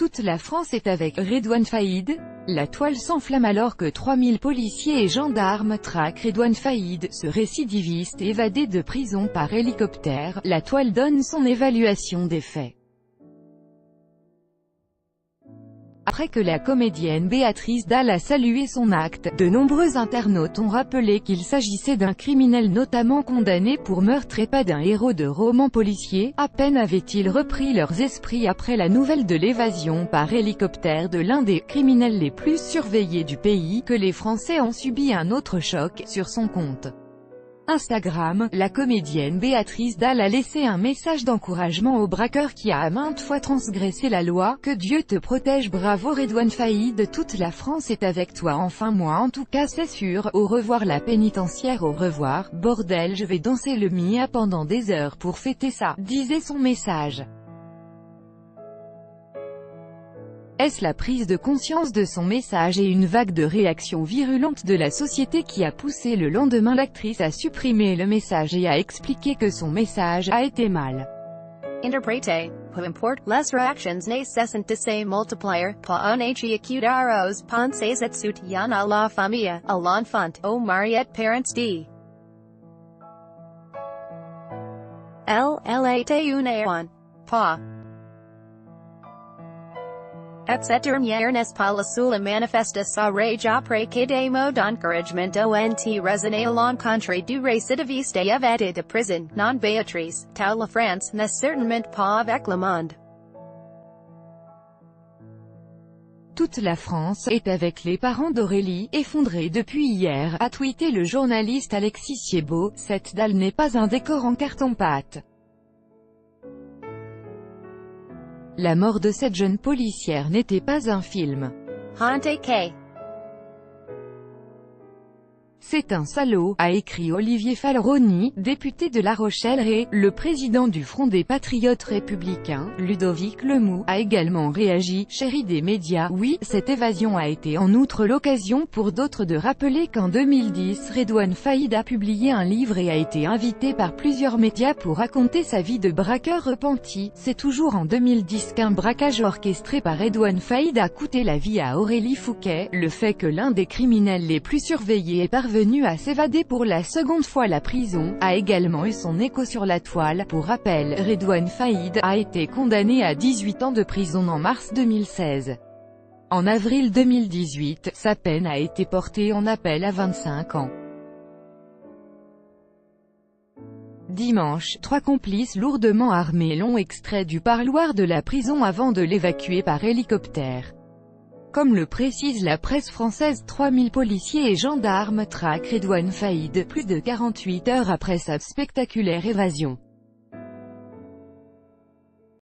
Toute la France est avec Redouane Faïd. La toile s'enflamme alors que 3000 policiers et gendarmes traquent Redouane Faïd, ce récidiviste évadé de prison par hélicoptère. La toile donne son évaluation des faits. Après que la comédienne Béatrice Dalle a salué son acte, de nombreux internautes ont rappelé qu'il s'agissait d'un criminel notamment condamné pour meurtre et pas d'un héros de roman policier. À peine avaient-ils repris leurs esprits après la nouvelle de l'évasion par hélicoptère de l'un des criminels les plus surveillés du pays, que les Français ont subi un autre choc. Sur son compte Instagram, la comédienne Béatrice Dalle a laissé un message d'encouragement au braqueur qui a à maintes fois transgressé la loi. Que Dieu te protège, bravo Redouane Faïd, toute la France est avec toi, enfin moi en tout cas c'est sûr, au revoir la pénitentiaire, au revoir, bordel je vais danser le Mia pendant des heures pour fêter ça, disait son message. Est-ce la prise de conscience de son message et une vague de réactions virulentes de la société qui a poussé le lendemain l'actrice à supprimer le message et à expliquer que son message a été mal interprété? Peu importe, les réactions nécessitent de se multiplier, pas un acute arros, pensez et soutien à la famille, à l'enfant, aux mariés parents d. Elle était une héroïne. Pas. Et cette dernière n'est pas la seule manifeste sa rage après que des mots d'encouragement ont résonné à l'encontre du récidiviste évadé de prison. Non, Béatrice, tout la France n'est certainement pas avec le monde. Toute la France est avec les parents d'Aurélie, effondrés depuis hier, a tweeté le journaliste Alexis Thiebaud. Cette dalle n'est pas un décor en carton-pâte. La mort de cette jeune policière n'était pas un film. C'est un salaud, a écrit Olivier Falroni, député de La Rochelle, et le président du Front des Patriotes Républicains, Ludovic Lemou, a également réagi. Chéri des médias, oui, cette évasion a été en outre l'occasion pour d'autres de rappeler qu'en 2010, Redouane Faïd a publié un livre et a été invité par plusieurs médias pour raconter sa vie de braqueur repenti. C'est toujours en 2010 qu'un braquage orchestré par Redouane Faïd a coûté la vie à Aurélie Fouquet. Le fait que l'un des criminels les plus surveillés est parvenu à s'évader pour la seconde fois la prison, a également eu son écho sur la toile. Pour rappel, Redouane Faïd a été condamné à 18 ans de prison en mars 2016. En avril 2018, sa peine a été portée en appel à 25 ans. Dimanche, 3 complices lourdement armés l'ont extrait du parloir de la prison avant de l'évacuer par hélicoptère. Comme le précise la presse française, 3000 policiers et gendarmes traquent Redouane Faïd, plus de 48 heures après sa spectaculaire évasion.